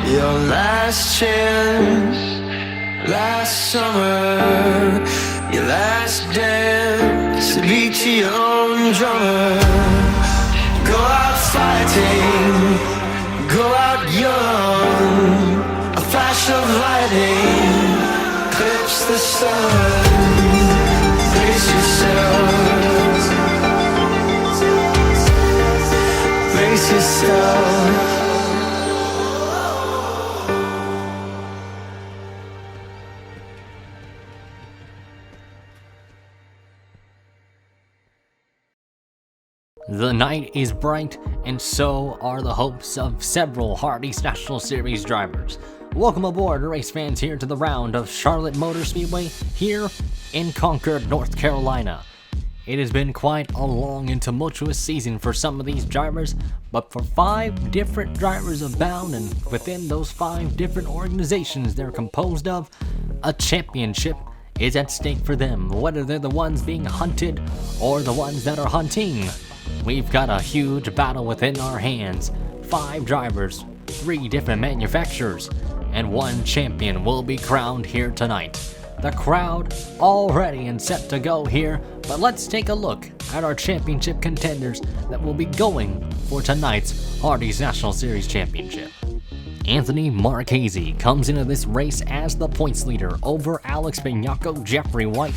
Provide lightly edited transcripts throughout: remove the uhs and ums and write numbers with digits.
Your last chance, last summer, your last dance, beat to your own drummer. Go out fighting, go out young. A flash of lightning clips the sun. Brace yourself, brace yourself. The night is bright, and so are the hopes of several Hardee's National Series drivers. Welcome aboard, race fans, here to the round of Charlotte Motor Speedway here in Concord, North Carolina. It has been quite a long and tumultuous season for some of these drivers, but for 5 different drivers abound, and within those 5 different organizations they're composed of, a championship is at stake for them, whether they're the ones being hunted or the ones that are hunting. We've got a huge battle within our hands. 5 drivers, 3 different manufacturers, and 1 champion will be crowned here tonight. The crowd all ready and set to go here, but let's take a look at our championship contenders that will be going for tonight's Hardee's National Series Championship. Anthony Marchese comes into this race as the points leader over Alex Bignacco, Jeffrey White,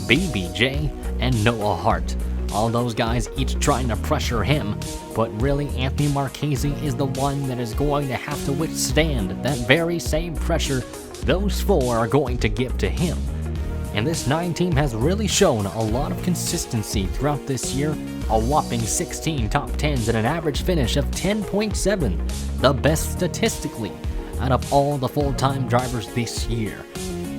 BBJ, and Noah Hart. All those guys each trying to pressure him, but really Anthony Marchese is the one that is going to have to withstand that very same pressure those 4 are going to give to him. And this 9 team has really shown a lot of consistency throughout this year, a whopping 16 top 10s and an average finish of 10.7, the best statistically out of all the full-time drivers this year.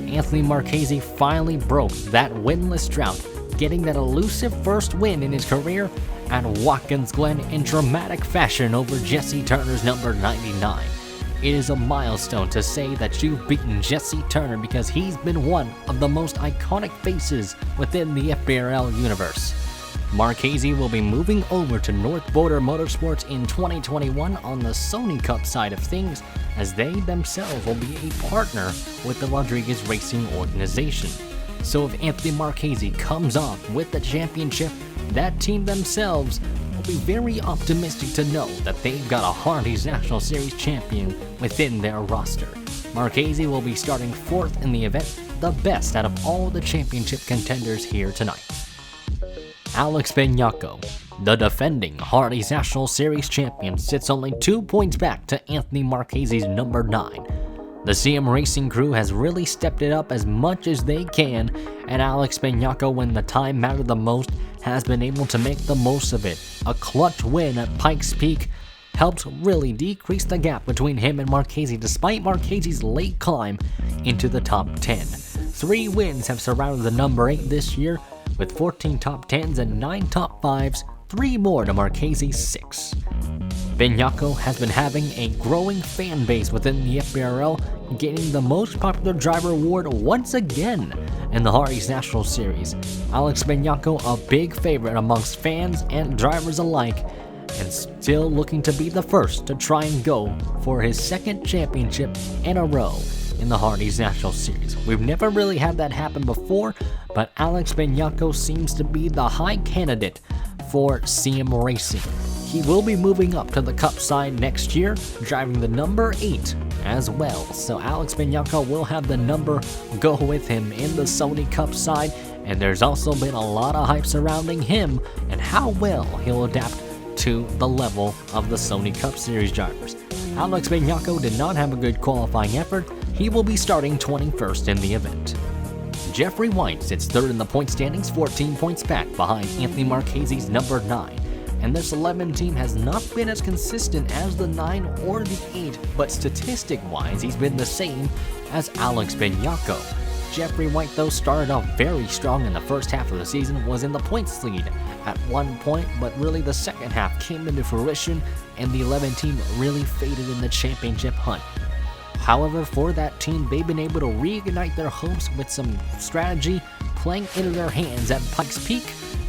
Anthony Marchese finally broke that winless drought, getting that elusive first win in his career at Watkins Glen in dramatic fashion over Jesse Turner's number 99. It is a milestone to say that you've beaten Jesse Turner because he's been one of the most iconic faces within the FBRL universe. Marchese will be moving over to North Border Motorsports in 2021 on the Sony Cup side of things, as they themselves will be a partner with the Rodriguez Racing organization. So if Anthony Marchese comes off with the championship, that team themselves will be very optimistic to know that they've got a Hardee's National Series champion within their roster. Marchese will be starting 4th in the event, the best out of all the championship contenders here tonight. Alex Bignacco, the defending Hardee's National Series champion, sits only 2 points back to Anthony Marchese's number 9. The CM Racing crew has really stepped it up as much as they can, and Alex Bignacco, when the time mattered the most, has been able to make the most of it. A clutch win at Pikes Peak helped really decrease the gap between him and Marchese, despite Marchese's late climb into the top 10. 3 wins have surrounded the number 8 this year, with 14 top 10s and 9 top 5s, 3 more to Marchese's 6. Bignacco has been having a growing fan base within the FBRL, gaining the most popular driver award once again in the Hardee's National Series. Alex Bignacco, a big favorite amongst fans and drivers alike, and still looking to be the first to try and go for his 2nd championship in a row in the Hardee's National Series. We've never really had that happen before, but Alex Bignacco seems to be the high candidate for CM Racing. He will be moving up to the Cup side next year, driving the number 8 as well. So Alex Bignacco will have the number go with him in the Sony Cup side, and there's also been a lot of hype surrounding him and how well he'll adapt to the level of the Sony Cup Series drivers. Alex Bignacco did not have a good qualifying effort. He will be starting 21st in the event. Jeffrey White sits 3rd in the point standings, 14 points back behind Anthony Marchese's number 9. And this 11 team has not been as consistent as the 9 or the 8, but statistic-wise, he's been the same as Alex Bignacco. Jeffrey White, though, started off very strong in the first half of the season, was in the points lead at one point, but really the second half came into fruition, and the 11 team really faded in the championship hunt. However, for that team, they've been able to reignite their hopes with some strategy playing into their hands at Pikes Peak,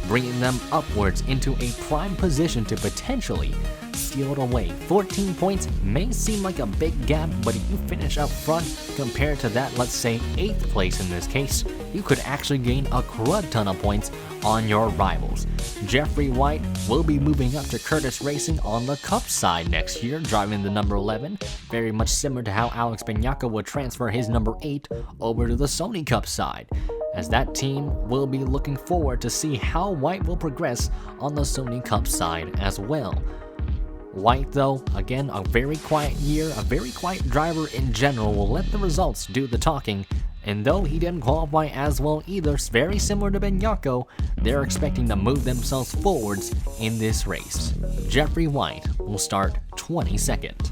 bringing them upwards into a prime position to potentially steal it away. 14 points may seem like a big gap, but if you finish up front compared to that, let's say 8th place in this case, you could actually gain a crud ton of points on your rivals. Jeffrey White will be moving up to Curtis Racing on the Cup side next year, driving the number 11, very much similar to how Alex Benyaka would transfer his number 8 over to the Sony Cup side, as that team will be looking forward to see how White will progress on the Sony Cup side as well. White, though, again, a very quiet year, a very quiet driver in general, will let the results do the talking, and though he didn't qualify as well either, very similar to Benyako, they're expecting to move themselves forwards in this race. Jeffrey White will start 22nd.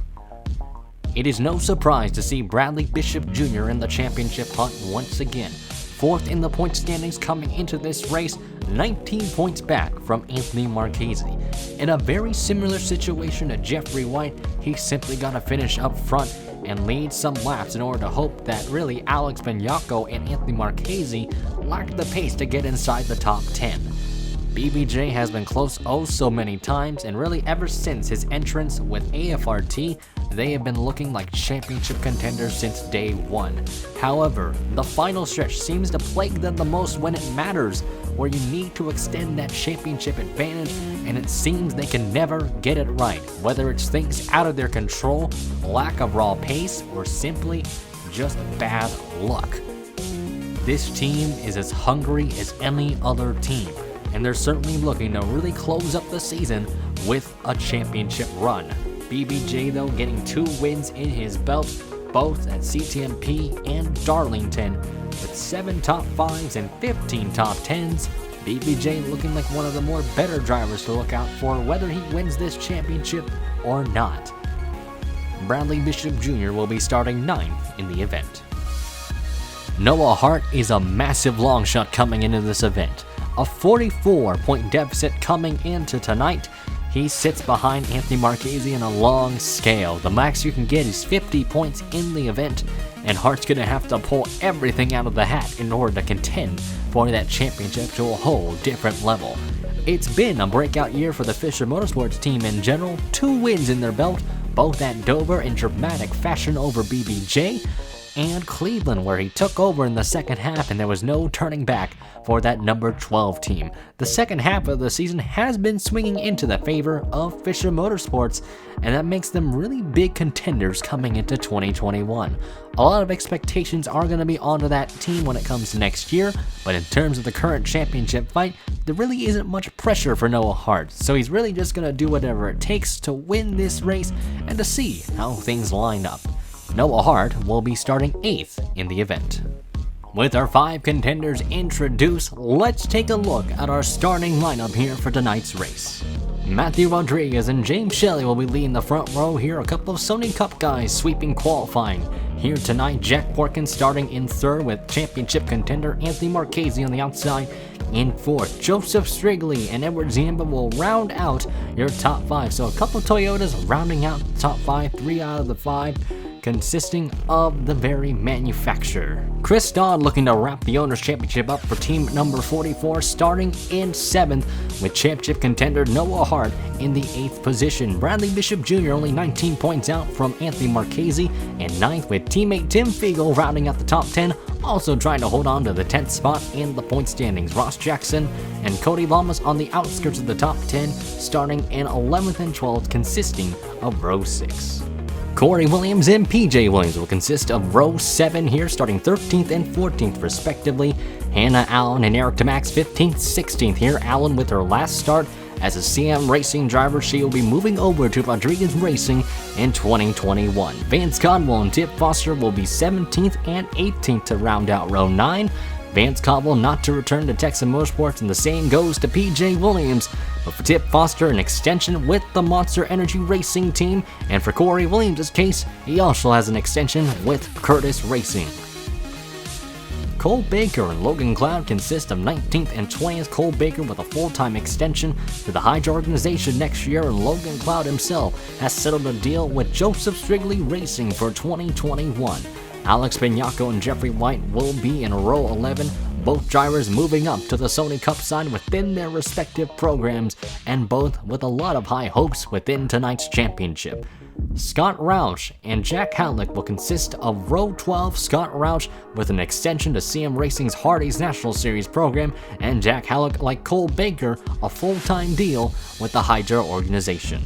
It is no surprise to see Bradley Bishop Jr. in the championship hunt once again. 4th in the point standings coming into this race, 19 points back from Anthony Marchese. In a very similar situation to Jeffrey White, he simply got to finish up front and lead some laps in order to hope that really Alex Benyako and Anthony Marchese lacked the pace to get inside the top 10. BBJ has been close oh so many times, and really ever since his entrance with AFRT, they have been looking like championship contenders since day one. However, the final stretch seems to plague them the most when it matters, where you need to extend that championship advantage, and it seems they can never get it right, whether it's things out of their control, lack of raw pace, or simply just bad luck. This team is as hungry as any other team, and they're certainly looking to really close up the season with a championship run. BBJ, though, getting 2 wins in his belt, both at CTMP and Darlington, with 7 top 5s and 15 top 10s. BBJ looking like one of the more better drivers to look out for, whether he wins this championship or not. Bradley Bishop Jr. will be starting 9th in the event. Noah Hart is a massive long shot coming into this event. A 44-point deficit coming into tonight. He sits behind Anthony Marchese in a long scale. The max you can get is 50 points in the event, and Hart's going to have to pull everything out of the hat in order to contend for that championship to a whole different level. It's been a breakout year for the Fisher Motorsports team in general. 2 wins in their belt, both at Dover in dramatic fashion over BBJ, and Cleveland, where he took over in the second half and there was no turning back for that number 12 team. The second half of the season has been swinging into the favor of Fisher Motorsports, and that makes them really big contenders coming into 2021. A lot of expectations are going to be onto that team when it comes to next year, but in terms of the current championship fight, there really isn't much pressure for Noah Hart, so he's really just going to do whatever it takes to win this race and to see how things line up. Noah Hart will be starting 8th in the event. With our 5 contenders introduced, let's take a look at our starting lineup here for tonight's race. Matthew Rodriguez and James Shelley will be leading the front row here, a couple of Sony Cup guys sweeping qualifying. Here tonight, Jack Porkins starting in 3rd with championship contender Anthony Marchese on the outside. In 4th, Joseph Strigley and Edward Zamba will round out your top 5. So a couple Toyotas rounding out the top 5, 3 out of the 5. Consisting of the very manufacturer. Chris Dodd looking to wrap the Owners' Championship up for team number 44, starting in 7th with championship contender Noah Hart in the 8th position. Bradley Bishop Jr. only 19 points out from Anthony Marchese, and 9th with teammate Tim Fiegel rounding out the top 10, also trying to hold on to the 10th spot in the point standings. Ross Jackson and Cody Lamas on the outskirts of the top 10, starting in 11th and 12th, consisting of row 6. Corey Williams and PJ Williams will consist of row 7 here, starting 13th and 14th respectively. Hannah Allen and Eric Tamax 15th, 16th here. Allen with her last start as a CM Racing driver. She will be moving over to Rodriguez Racing in 2021. Vance Codwell and Tip Foster will be 17th and 18th to round out row 9. Vance Codwell not to return to Texas Motorsports, and the same goes to PJ Williams. But for Tip Foster, an extension with the Monster Energy Racing team, and for Corey Williams' case, he also has an extension with Curtis Racing. Cole Baker and Logan Cloud consist of 19th and 20th. Cole Baker with a full-time extension to the Hydra organization next year, and Logan Cloud himself has settled a deal with Joseph Strigley Racing for 2021. Alex Benyako and Jeffrey White will be in row 11, both drivers moving up to the Sony Cup side within their respective programs, and both with a lot of high hopes within tonight's championship. Scott Roush and Jack Halleck will consist of Row 12 Scott Roush with an extension to CM Racing's Hardee's National Series program, and Jack Halleck, like Cole Baker, a full-time deal with the Hydra organization.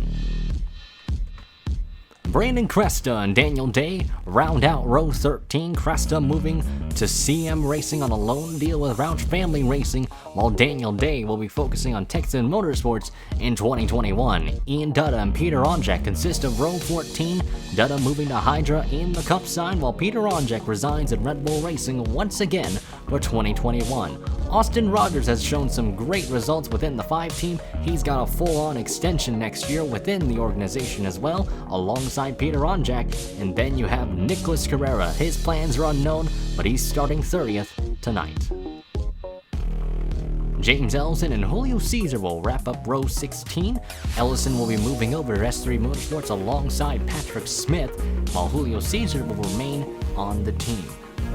Brandon Cresta and Daniel Day round out Row 13, Cresta moving to CM Racing on a loan deal with Roush Family Racing, while Daniel Day will be focusing on Texan Motorsports in 2021. Ian Dutta and Peter Onjak consist of Row 14, Dutta moving to Hydra in the Cup side, while Peter Onjak resides at Red Bull Racing once again for 2021. Austin Rogers has shown some great results within the 5 team. He's got a full-on extension next year within the organization as well, alongside Peter Onjak. And then you have Nicholas Carrera. His plans are unknown, but he's starting 30th tonight. James Ellison and Julio Cesar will wrap up Row 16. Ellison will be moving over to S3 Motorsports alongside Patrick Smith, while Julio Cesar will remain on the team.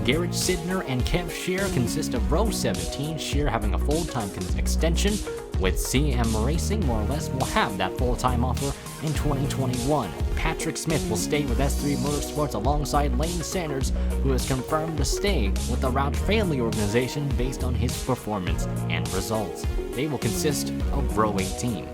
Garrett Sidner and Kev Shear consist of Row 17, Shear having a full-time extension with CM Racing, more or less will have that full-time offer in 2021. Patrick Smith will stay with S3 Motorsports alongside Lane Sanders, who has confirmed to stay with the Roush Family organization based on his performance and results. They will consist of Row 18.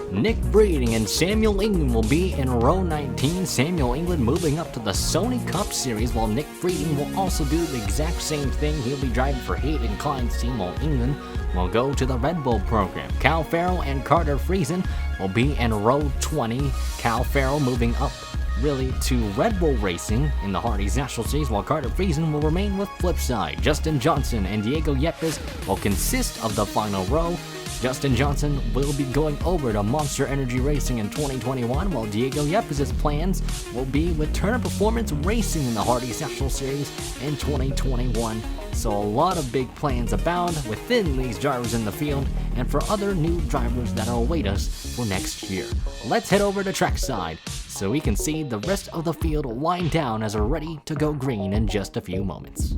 Nick Breeding and Samuel England will be in Row 19, Samuel England moving up to the Sony Cup Series, while Nick Breeding will also do the exact same thing. He'll be driving for Hayden Klein's team, while England will go to the Red Bull program. Cal Farrell and Carter Friesen will be in Row 20, Cal Farrell moving up really to Red Bull Racing in the Hardee's National Series, while Carter Friesen will remain with Flipside. Justin Johnson and Diego Yepes will consist of the final row. Justin Johnson will be going over to Monster Energy Racing in 2021, while Diego Yepes' plans will be with Turner Performance Racing in the Hardee's National Series in 2021. So a lot of big plans abound within these drivers in the field and for other new drivers that await us for next year. Let's head over to trackside so we can see the rest of the field wind down as we're ready to go green in just a few moments.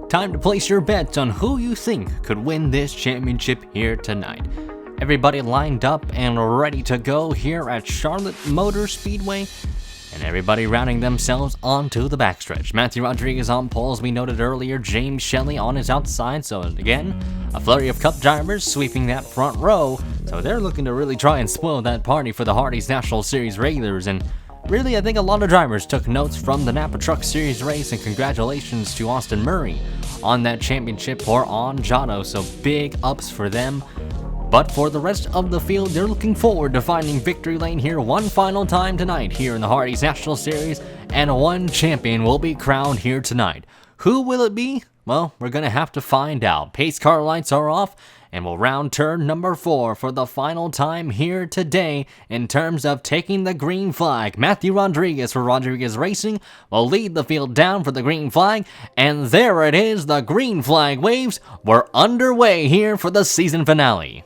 Time to place your bets on who you think could win this championship here tonight. Everybody lined up and ready to go here at Charlotte Motor Speedway, and everybody rounding themselves onto the backstretch. Matthew Rodriguez on pole, as we noted earlier, James Shelley on his outside, so again, a flurry of Cup drivers sweeping that front row, so they're looking to really try and spoil that party for the Hardee's National Series regulars. And really, I think a lot of drivers took notes from the Napa Truck Series race, and congratulations to Austin Murray on that championship for on Giotto, so big ups for them. But for the rest of the field, they're looking forward to finding victory lane here one final time tonight here in the Hardee's National Series, and one champion will be crowned here tonight. Who will it be? Well, we're going to have to find out. Pace car lights are off, and we'll round turn number 4 for the final time here today in terms of taking the green flag. Matthew Rodriguez for Rodriguez Racing will lead the field down for the green flag, and there it is, the green flag waves. We're underway here for the season finale.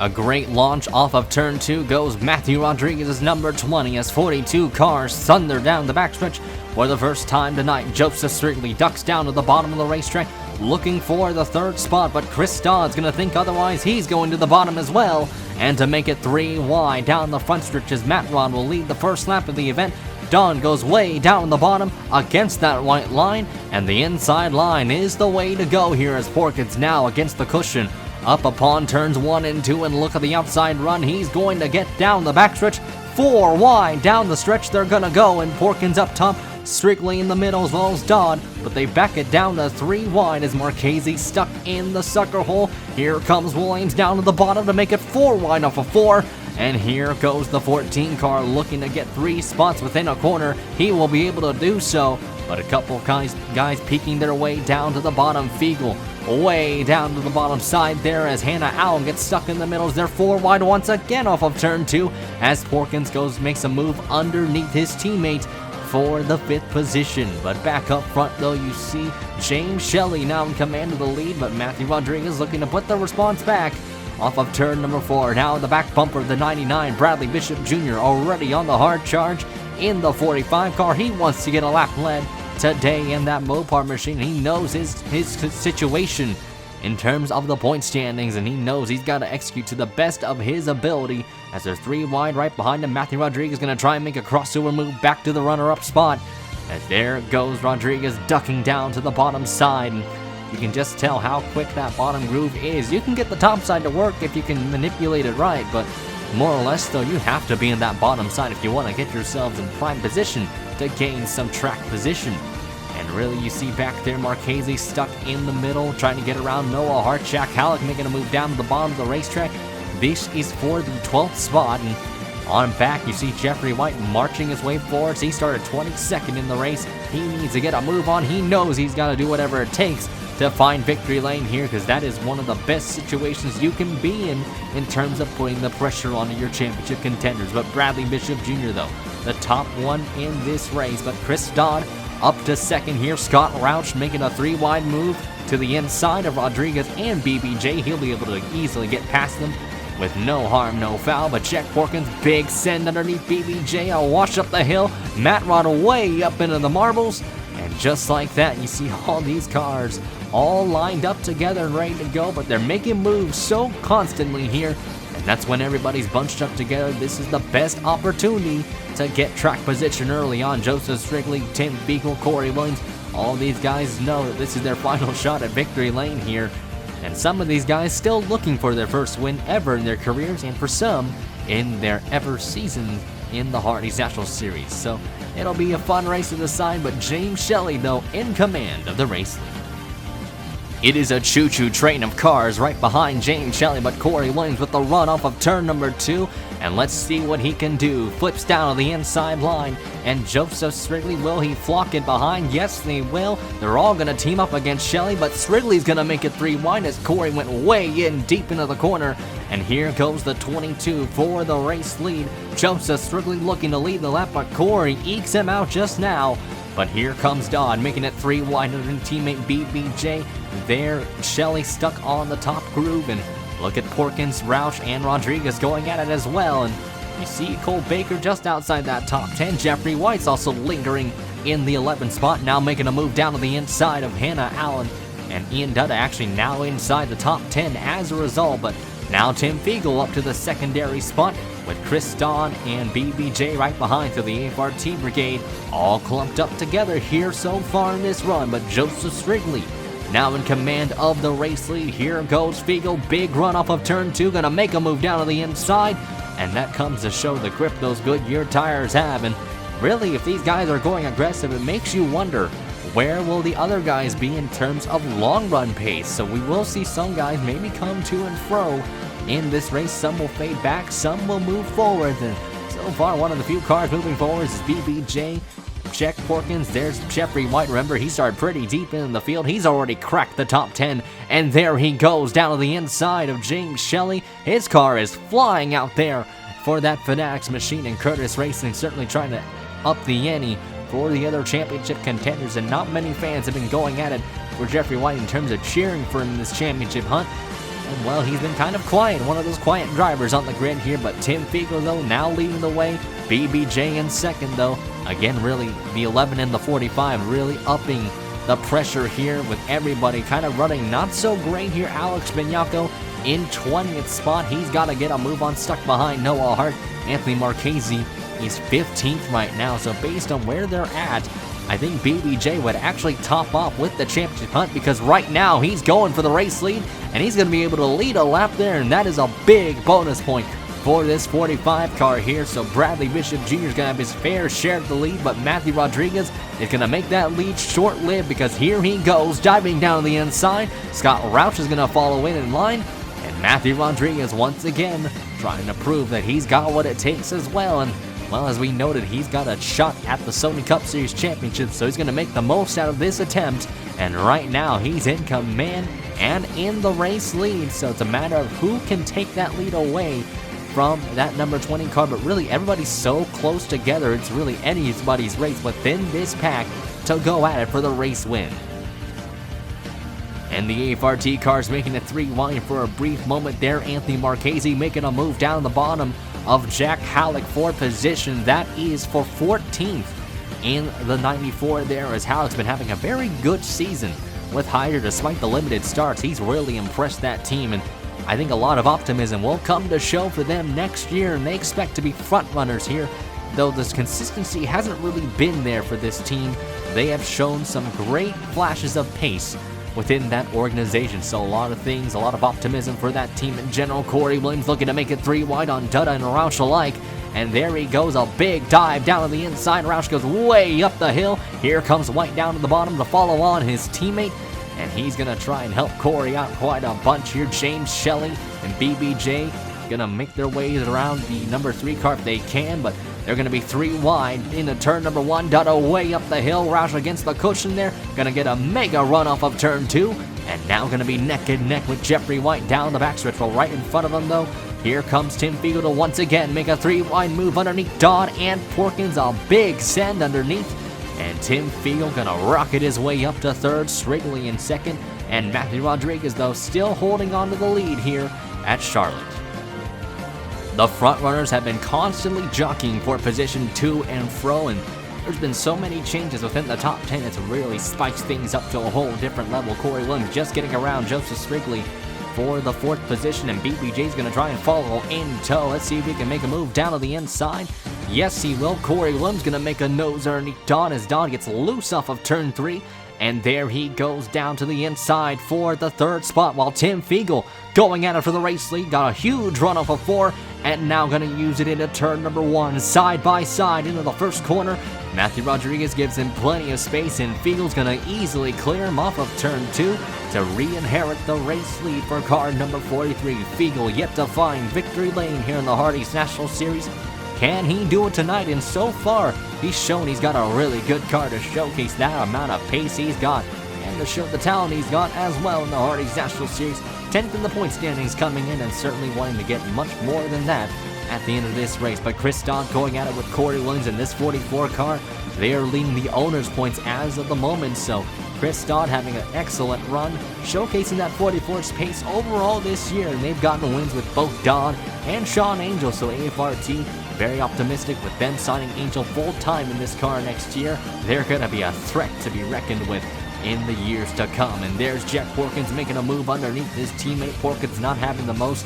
A great launch off of turn 2 goes Matthew Rodriguez's number 20 as 42 cars thunder down the backstretch. For the first time tonight, Joseph Strigley ducks down to the bottom of the racetrack looking for the 3rd spot, but Chris Dodd's going to think otherwise. He's going to the bottom as well, and to make it 3 wide down the front stretch as Matt Rod will lead the first lap of the event. Don goes way down the bottom against that white line, and the inside line is the way to go here as Porkins now against the cushion. Up upon turns 1 and 2, and look at the outside run. He's going to get down the backstretch. 4 wide down the stretch they're going to go, and Porkins up top, Strigley in the middle as well as Dodd, but they back it down to 3 wide as Marchese stuck in the sucker hole. Here comes Williams down to the bottom to make it 4 wide off of 4. And here goes the 14 car looking to get 3 spots within a corner. He will be able to do so, but a couple guys peeking their way down to the bottom. Fiegel way down to the bottom side there as Hannah Allen gets stuck in the middle. They're 4 wide once again off of turn 2 as Porkins makes a move underneath his teammate. for the 5th position. But back up front though, you see James Shelley now in command of the lead, but Matthew Rodriguez looking to put the response back off of turn number 4. Now in the back bumper of the 99, Bradley Bishop Jr. already on the hard charge in the 45 car. He wants to get a lap led today in that Mopar machine. He knows his situation in terms of the point standings, and he knows he's got to execute to the best of his ability. As they're 3 wide right behind him, Matthew Rodriguez going to try and make a crossover move back to the runner-up spot. As there goes Rodriguez ducking down to the bottom side. And you can just tell how quick that bottom groove is. You can get the top side to work if you can manipulate it right, but more or less though, you have to be in that bottom side if you want to get yourselves in prime position to gain some track position. And really, you see back there Marchese stuck in the middle, trying to get around Noah Hart. Jack Halleck making a move down to the bottom of the racetrack. This is for the 12th spot, and on back, you see Jeffrey White marching his way forward. He started 22nd in the race. He needs to get a move on. He knows he's got to do whatever it takes to find victory lane here, because that is one of the best situations you can be in terms of putting the pressure onto your championship contenders. But Bradley Bishop Jr., though, the top one in this race. But Chris Dodd up to second here. Scott Roush making a 3-wide move to the inside of Rodriguez and BBJ. He'll be able to easily get past them with no harm, no foul. But Jack Porkins, big send underneath BBJ. A wash up the hill. Matt Rod way up into the marbles. And just like that, you see all these cars all lined up together and ready to go. But they're making moves so constantly here. And that's when everybody's bunched up together. This is the best opportunity to get track position early on. Joseph Strigley, Tim Beagle, Corey Williams, all these guys know that this is their final shot at victory lane here. And some of these guys still looking for their first win ever in their careers, and for some, in their ever season in the Hardee National Series. So it'll be a fun race to decide, but James Shelley, though, in command of the race lead. It is a choo-choo train of cars right behind James Shelley, but Corey Williams with the run off of turn number 2, and let's see what he can do. Flips down on the inside line, and Joseph Strigley, will he flock it behind? Yes, they will. They're all going to team up against Shelley, but Strigley's going to make it 3 wide as Corey went way in deep into the corner, and here goes the 22 for the race lead. Joseph Strigley looking to lead the lap, but Corey ekes him out just now. But here comes Dodd, making it 3 wide under teammate BBJ. There, Shelley stuck on the top groove, and look at Porkins, Roush, and Rodriguez going at it as well. And you see Cole Baker just outside that top 10. Jeffrey White's also lingering in the 11th spot, now making a move down to the inside of Hannah Allen. And Ian Dutta actually now inside the top 10 as a result. But now Tim Fiegel up to the secondary spot, with Chris Don and BBJ right behind to the AFRT brigade, all clumped up together here so far in this run. But Joseph Strigley now in command of the race lead. Here goes Fiegel, big run off of turn 2, gonna make a move down to the inside, and that comes to show the grip those Goodyear tires have. And really, if these guys are going aggressive, it makes you wonder, where will the other guys be in terms of long run pace? So we will see some guys maybe come to and fro in this race. Some will fade back, some will move forward, and so far one of the few cars moving forward is BBJ. Jack Porkins, there's Jeffrey White. Remember, he started pretty deep in the field. He's already cracked the top 10, and there he goes down to the inside of James Shelley. His car is flying out there for that Fanatics machine, and Curtis Racing certainly trying to up the ante for the other championship contenders, and not many fans have been going at it for Jeffrey White in terms of cheering for him in this championship hunt. And well, he's been kind of quiet, one of those quiet drivers on the grid here. But Tim Fiegel, though, now leading the way. BBJ in second, though. Again, really, the 11 and the 45 really upping the pressure here, with everybody kind of running not so great here. Alex Bignacco in 20th spot. He's got to get a move on, stuck behind Noah Hart. Anthony Marchese is 15th right now. So based on where they're at, I think BBJ would actually top off with the championship hunt, because right now he's going for the race lead, and he's going to be able to lead a lap there, and that is a big bonus point for this 45 car here. So Bradley Bishop Jr. is going to have his fair share of the lead, but Matthew Rodriguez is going to make that lead short-lived, because here he goes, diving down the inside. Scott Roush is going to follow in line, and Matthew Rodriguez once again trying to prove that he's got what it takes as well. And well, as we noted, he's got a shot at the Sony Cup Series Championship, so he's going to make the most out of this attempt. And right now, he's in command and in the race lead, so it's a matter of who can take that lead away from that number 20 car, but really everybody's so close together, it's really anybody's race within this pack to go at it for the race win. And the AFRT cars making it 3 wide for a brief moment there. Anthony Marchese making a move down the bottom of Jack Halleck for position. That is for 14th in the 94 there, as Halleck's been having a very good season with Hyder despite the limited starts. He's really impressed that team, and I think a lot of optimism will come to show for them next year, and they expect to be front runners here. Though this consistency hasn't really been there for this team, they have shown some great flashes of pace within that organization. So a lot of things, a lot of optimism for that team in general. Corey Williams looking to make it 3 wide on Dutta and Roush alike. And there he goes, a big dive down to the inside. Roush goes way up the hill. Here comes White down to the bottom to follow on his teammate. And he's going to try and help Corey out quite a bunch here. James Shelley and BBJ going to make their way around the number 3 car if they can, but they're going to be 3 wide into turn number 1. Dutta way up the hill. Roush against the cushion there. Going to get a mega run off of turn 2. And now going to be neck and neck with Jeffrey White down the backstretch. Well, right in front of him, though, here comes Tim Fiegel to once again make a 3 wide move underneath Don and Porkins. A big send underneath. And Tim Fiegel going to rocket his way up to 3rd, Strigley in 2nd. And Matthew Rodriguez, though, still holding on to the lead here at Charlotte. The front runners have been constantly jockeying for position to and fro, and there's been so many changes within the top 10, it's really spiked things up to a whole different level. Corey Williams just getting around Joseph Strigley for the 4th position, and BBJ's going to try and follow in tow. Let's see if he can make a move down to the inside. Yes, he will. Corey Williams going to make a nose underneath Don as Don gets loose off of turn 3. And there he goes down to the inside for the 3rd spot, while Tim Fiegel going at it for the race lead. Got a huge run off of 4, and now going to use it into turn number 1, side by side into the 1st corner. Matthew Rodriguez gives him plenty of space, and Fiegel's going to easily clear him off of turn 2 to re-inherit the race lead for car number 43. Fiegel yet to find victory lane here in the Hardee's National Series. Can he do it tonight? And so far, he's shown he's got a really good car to showcase that amount of pace he's got and to show the talent he's got as well in the Hardee's National Series. 10th in the point standings coming in, and certainly wanting to get much more than that at the end of this race. But Chris Dodd going at it with Corey Williams in this 44 car. They are leading the owners' points as of the moment, so Chris Dodd having an excellent run, showcasing that 44's pace overall this year, and they've gotten wins with both Dodd and Sean Angel, so AFRT very optimistic with them signing Angel full-time in this car next year. They're going to be a threat to be reckoned with in the years to come. And there's Jack Porkins making a move underneath his teammate. Porkins not having the most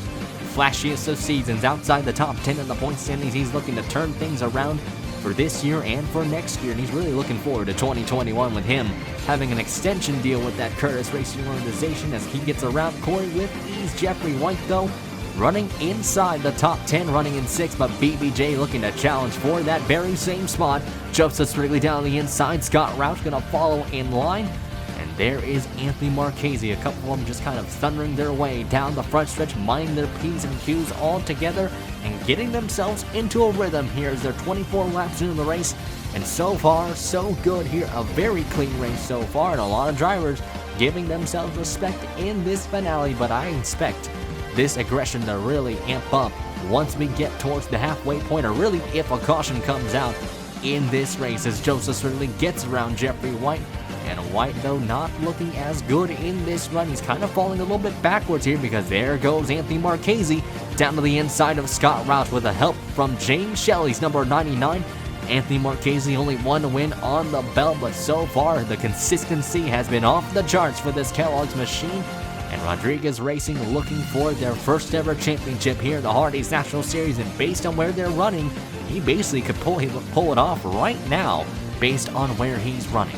flashiest of seasons outside the top 10 in the point standings. He's looking to turn things around for this year and for next year, and he's really looking forward to 2021 with him having an extension deal with that Curtis Racing organization as he gets around Corey with ease. Jeffrey White, though, running inside the top 10, running in 6th, but BBJ looking to challenge for that very same spot. Joseph Strigley down the inside. Scott Roush going to follow in line. And there is Anthony Marchese. A couple of them just kind of thundering their way down the front stretch, minding their P's and Q's all together and getting themselves into a rhythm here as they're 24 laps into the race. And so far, so good here. A very clean race so far, and a lot of drivers giving themselves respect in this finale, but I expect this aggression to really amp up once we get towards the halfway point, or really if a caution comes out in this race as Joseph certainly gets around Jeffrey White. And White, though, not looking as good in this run. He's kind of falling a little bit backwards here because there goes Anthony Marchese down to the inside of Scott Roush with a help from James Shelley's number 99. Anthony Marchese only one win on the belt, but so far the consistency has been off the charts for this Kellogg's machine. And Rodriguez Racing looking for their first ever championship here in the Hardee's National Series, and based on where they're running, he basically could pull it off right now based on where he's running.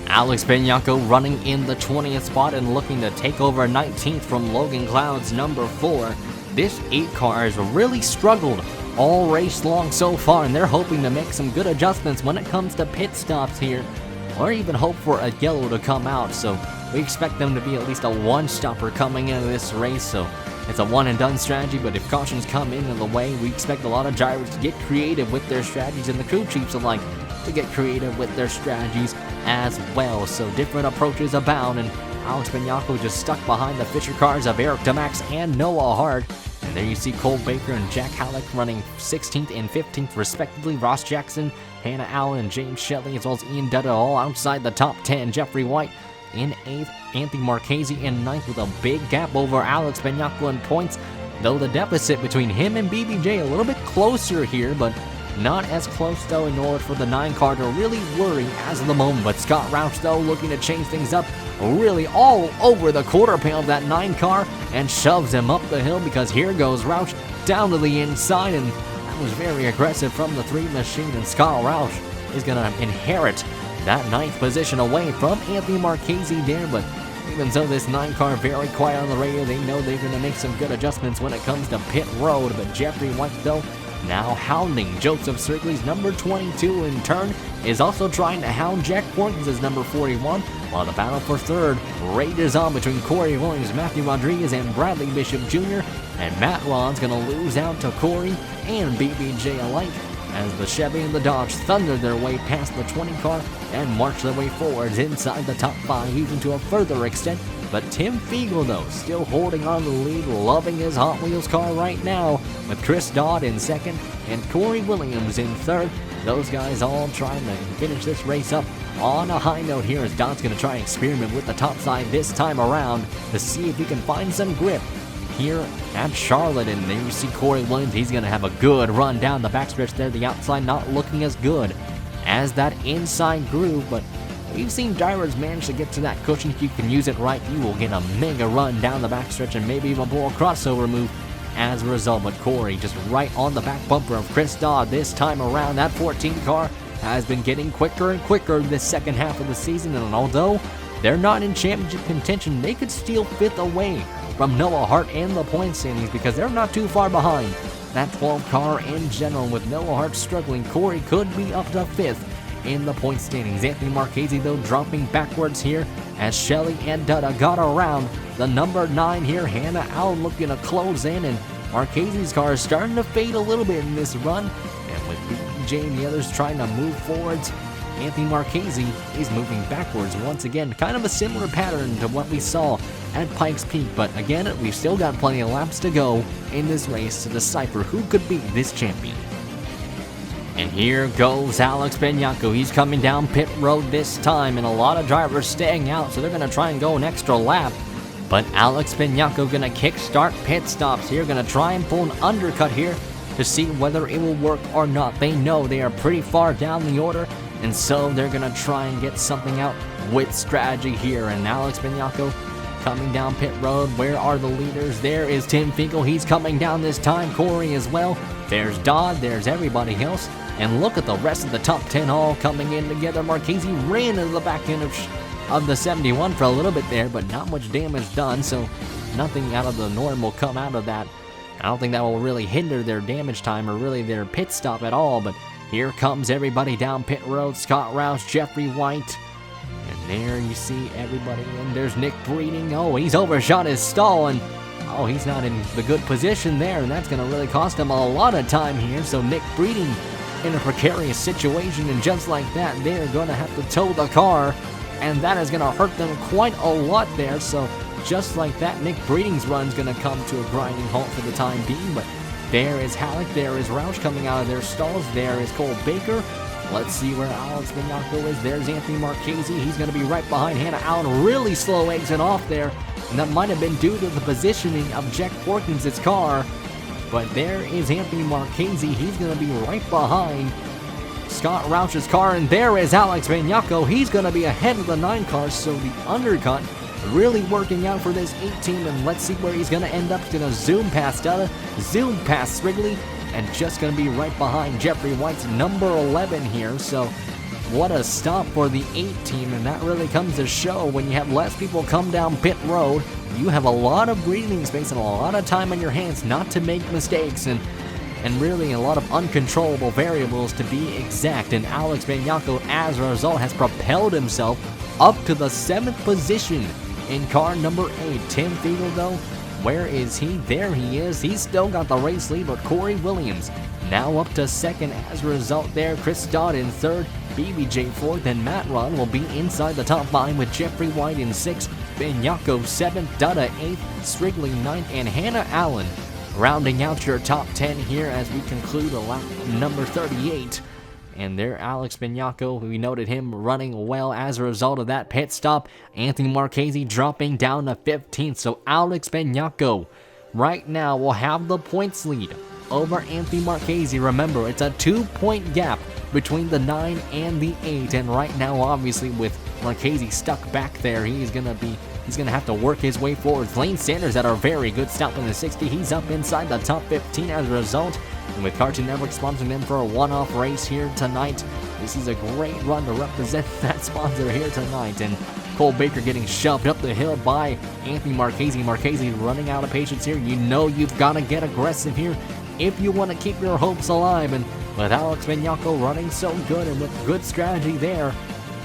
Alex Bianco running in the 20th spot and looking to take over 19th from Logan Cloud's number 4. This 8 car has really struggled all race long so far, and they're hoping to make some good adjustments when it comes to pit stops here, or even hope for a yellow to come out. So we expect them to be at least a one-stopper coming into this race, so it's a one-and-done strategy. But if cautions come into the way, we expect a lot of drivers to get creative with their strategies, and the crew chiefs alike to get creative with their strategies as well. So different approaches abound, and Alex Bianco just stuck behind the Fisher cars of Eric DeMax and Noah Hart And there you see Cole Baker and Jack Halleck running 16th and 15th respectively. Ross Jackson, Hannah Allen, and James Shelley, as well as Ian Dutta, all outside the top 10. Jeffrey White in 8th, Anthony Marchese in 9th with a big gap over Alex Benyako in points, though the deficit between him and BBJ a little bit closer here, but not as close though in order for the 9 car to really worry as of the moment. But Scott Roush though looking to change things up, really all over the quarter panel of that 9 car and shoves him up the hill, because here goes Roush down to the inside, and that was very aggressive from the 3 machine, and Scott Roush is going to inherit that 9th position away from Anthony Marchese there. But even so, this 9 car very quiet on the radio. They know they're going to make some good adjustments when it comes to pit road. But Jeffrey White though now hounding Joseph Srigley's number 22 in turn, is also trying to hound Jack Porkins' number 41, while the battle for 3rd rages on between Corey Williams, Matthew Rodriguez, and Bradley Bishop Jr., and Matt Ron's going to lose out to Corey and BBJ alike, as the Chevy and the Dodge thunder their way past the 20 car and march their way forwards inside the top 5, even to a further extent. But Tim Fiegel, though, still holding on to the lead, loving his Hot Wheels car right now, with Chris Dodd in 2nd and Corey Williams in 3rd. Those guys all trying to finish this race up on a high note here, as Dodd's going to try and experiment with the top side this time around to see if he can find some grip here at Charlotte. And there you see Corey Williams. He's going to have a good run down the backstretch there. The outside not looking as good as that inside groove, but we've seen drivers manage to get to that cushion. If you can use it right, you will get a mega run down the backstretch and maybe even pull a crossover move as a result. But Corey just right on the back bumper of Chris Dodd this time around. That 14 car has been getting quicker and quicker this second half of the season, and although they're not in championship contention, they could steal 5th away from Noah Hart in the point standings, because they're not too far behind that 12 car in general. With Noah Hart struggling, Corey could be up to 5th in the point standings. Anthony Marchese though dropping backwards here, as Shelley and Dutta got around the number 9 here. Hannah Allen looking to close in, and Marchese's car is starting to fade a little bit in this run, and with BJ and the others trying to move forwards, Anthony Marchese is moving backwards once again. Kind of a similar pattern to what we saw at Pikes Peak, but again, we've still got plenty of laps to go in this race to decipher who could be this champion. And here goes Alex Benyako. He's coming down pit road this time, and a lot of drivers staying out, so they're going to try and go an extra lap. But Alex Benyako going to kickstart pit stops here, going to try and pull an undercut here to see whether it will work or not. They know they are pretty far down the order, and so they're going to try and get something out with strategy here. And Alex Benyako coming down pit road. Where are the leaders? There is Tim Finkel. He's coming down this time. Corey as well. There's Dodd. There's everybody else. And look at the rest of the top 10 all coming in together. Marchese ran into the back end of the 71 for a little bit there, but not much damage done, so nothing out of the norm will come out of that. I don't think that will really hinder their damage time or really their pit stop at all. But here comes everybody down pit road. Scott Roush, Jeffrey White, and there you see everybody. And there's Nick Breeding. Oh, he's overshot his stall, and oh, he's not in the good position there, and that's going to really cost him a lot of time here. So Nick Breeding in a precarious situation, and just like that, they're going to have to tow the car, and that is going to hurt them quite a lot there. So just like that, Nick Breeding's run's going to come to a grinding halt for the time being. But there is Halleck, there is Roush coming out of their stalls, there is Cole Baker. Let's see where Alex Benyako is. There's Anthony Marchese. He's going to be right behind Hannah Allen. Really slow exit off there, and that might have been due to the positioning of Jack Porkins' car. But there is Anthony Marchese. He's going to be right behind Scott Roush's car. And there is Alex Benyako. He's going to be ahead of the 9 cars. So the undercut really working out for this 8 team. And let's see where he's going to end up. He's going to zoom past Dutta, zoom past Srigley, and just going to be right behind Jeffrey White's number 11 here. So what a stop for the 8 team. And that really comes to show when you have less people come down pit road, you have a lot of breathing space and a lot of time on your hands not to make mistakes, and really a lot of uncontrollable variables to be exact. And Alex Benyako, as a result, has propelled himself up to the 7th position in car number 8. Tim Fiegel, though, where is he? There he is. He's still got the race lead, but Corey Williams now up to 2nd as a result there. Chris Dodd in 3rd, BBJ 4th, and Matt Ron will be inside the top 5 with Jeffrey White in 6th, Benyako 7th, Dutta 8th, Srigley 9th, and Hannah Allen rounding out your top 10 here as we conclude lap number 38. And there, Alex Bignacco, we noted him running well as a result of that pit stop. Anthony Marchese dropping down to 15th. So Alex Bignacco right now will have the points lead over Anthony Marchese. Remember, it's a 2-point gap between the 9 and the 8. And right now, obviously, with Marchese stuck back there, he's gonna have to work his way forward. Lane Sanders at a very good stop in the 60. He's up inside the top 15 as a result. And with Cartoon Network sponsoring them for a one-off race here tonight, this is a great run to represent that sponsor here tonight. And Cole Baker getting shoved up the hill by Anthony Marchese. Marchese running out of patience here. You know you've got to get aggressive here if you want to keep your hopes alive. And with Alex Bignacco running so good and with good strategy there,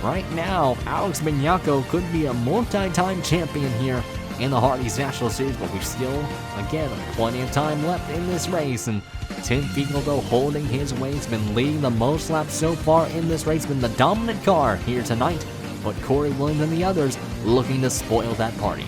right now, Alex Bignacco could be a multi-time champion here in the Hardee's National Series, but we've still, again, plenty of time left in this race. And Tim Fiegel, though, holding his way. He's been leading the most laps so far in this race, been the dominant car here tonight, but Corey Williams and the others looking to spoil that party.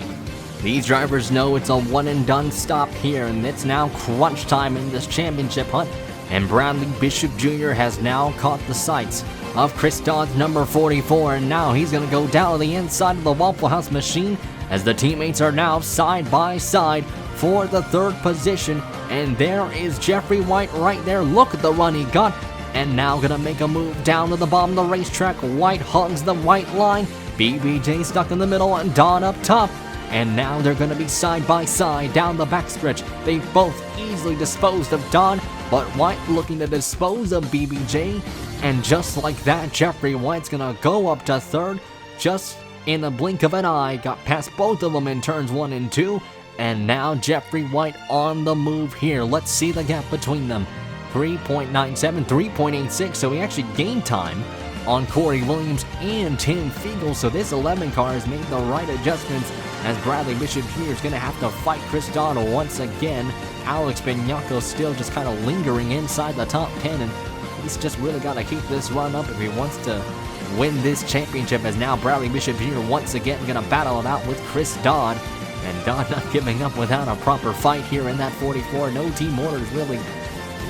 These drivers know it's a one-and-done stop here, and it's now crunch time in this championship hunt, and Bradley Bishop Jr. has now caught the sights of Chris Dodd's number 44, and now he's going to go down to the inside of the Waffle House machine as the teammates are now side by side for the third position. And there is Jeffrey White right there. Look at the run he got, and now going to make a move down to the bottom of the racetrack. White hugs the white line, BBJ stuck in the middle, and Dodd up top. And now they're going to be side by side down the backstretch. They both easily disposed of Dodd, but White looking to dispose of BBJ. And just like that, Jeffrey White's going to go up to third just in a blink of an eye. Got past both of them in turns 1 and 2. And now Jeffrey White on the move here. Let's see the gap between them. 3.97, 3.86. So he actually gained time on Corey Williams and Tim Fiegel. So this 11 car has made the right adjustments as Bradley Bishop here is going to have to fight Chris Dodd once again. Alex Bignacco still just kind of lingering inside the top 10, and he's just really got to keep this run up if he wants to win this championship, as now Bradley Bishop here once again going to battle it out with Chris Dodd. And Dodd not giving up without a proper fight here in that 44. No team orders really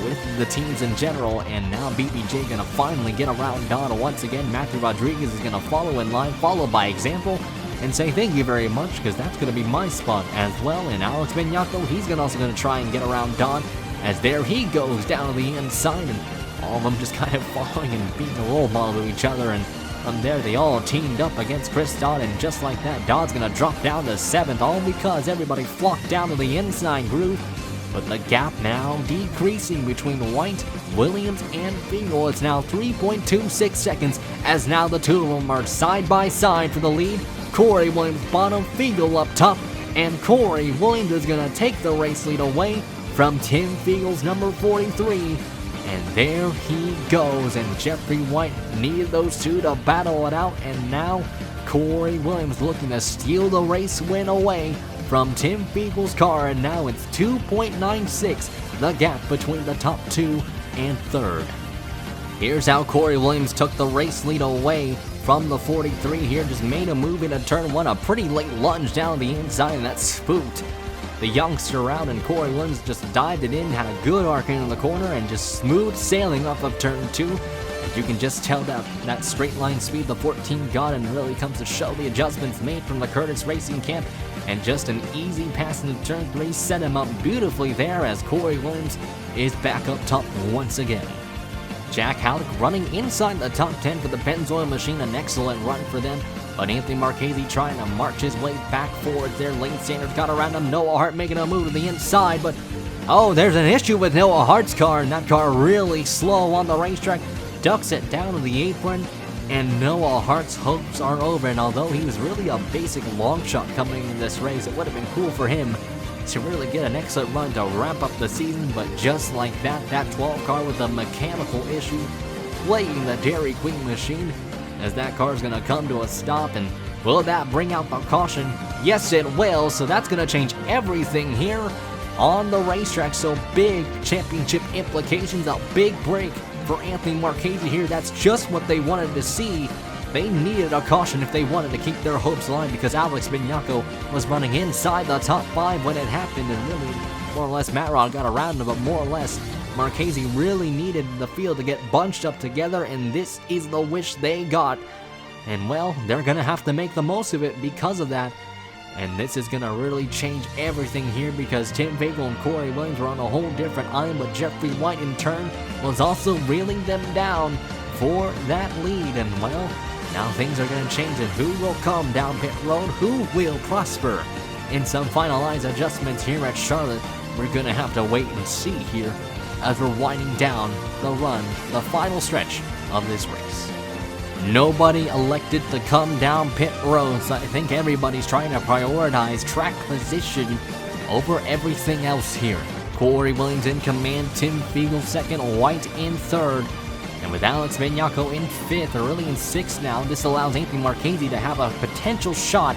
with the teams in general, and now BBJ going to finally get around Dodd once again. Matthew Rodriguez is going to follow in line, follow by example, and say thank you very much, because that's going to be my spot as well. And Alex Bignacco, he's also going to try and get around Dodd, as there he goes down to the inside, and all of them just kind of following and being a role model to each other. And from there, they all teamed up against Chris Dodd, and just like that, Dodd's going to drop down to 7th, all because everybody flocked down to the inside groove. But the gap now decreasing between White, Williams, and Fiegel. It's now 3.26 seconds, as now the two of them are side by side for the lead. Corey Williams bottom, Fiegel up top, and Corey Williams is going to take the race lead away from Tim Fiegel's number 43. And there he goes, and Jeffrey White needed those two to battle it out, and now Corey Williams looking to steal the race win away from Tim Fiegel's car, and now it's 2.96, the gap between the top 2 and 3rd. Here's how Corey Williams took the race lead away from the 43 here, just made a move into turn 1, a pretty late lunge down the inside, and that spooked the youngster out, and Corey Williams just dived it in, had a good arc in the corner, and just smooth sailing off of turn 2. You can just tell that straight line speed the 14 got, and really comes to show the adjustments made from the Curtis Racing camp. And just an easy pass into turn 3 set him up beautifully there, as Corey Williams is back up top once again. Jack Halleck running inside the top 10 for the Pennzoil machine, an excellent run for them. But Anthony Marchese trying to march his way back forward there. Lane Sanders got around him. Noah Hart making a move to the inside, but oh, there's an issue with Noah Hart's car, and that car really slow on the racetrack. Ducks it down to the apron, and Noah Hart's hopes are over. And although he was really a basic long shot coming in this race, it would have been cool for him to really get an excellent run to wrap up the season. But just like that 12 car with a mechanical issue playing the Dairy Queen machine, as that car is going to come to a stop. And will that bring out the caution? Yes, it will. So that's going to change everything here on the racetrack. So big championship implications, a big break for Anthony Marchese here. That's just what they wanted to see. They needed a caution if they wanted to keep their hopes alive, because Alex Bignacco was running inside the top 5 when it happened, and really more or less Matt Rod got around him, but more or less Marchese really needed the field to get bunched up together, and this is the wish they got. And well, they're gonna have to make the most of it because of that. And this is gonna really change everything here, because Tim Fagel and Corey Williams were on a whole different island, but Jeffrey White in turn was also reeling them down for that lead. And well, now things are gonna change, and who will come down pit road? Who will prosper in some finalized adjustments here at Charlotte? We're gonna have to wait and see here as we're winding down the run, the final stretch of this race. Nobody elected to come down pit road, so I think everybody's trying to prioritize track position over everything else here. Corey Williams in command, Tim Fagel second, White in third, and with Alex Benyako in fifth, or really in sixth now, this allows Anthony Marchese to have a potential shot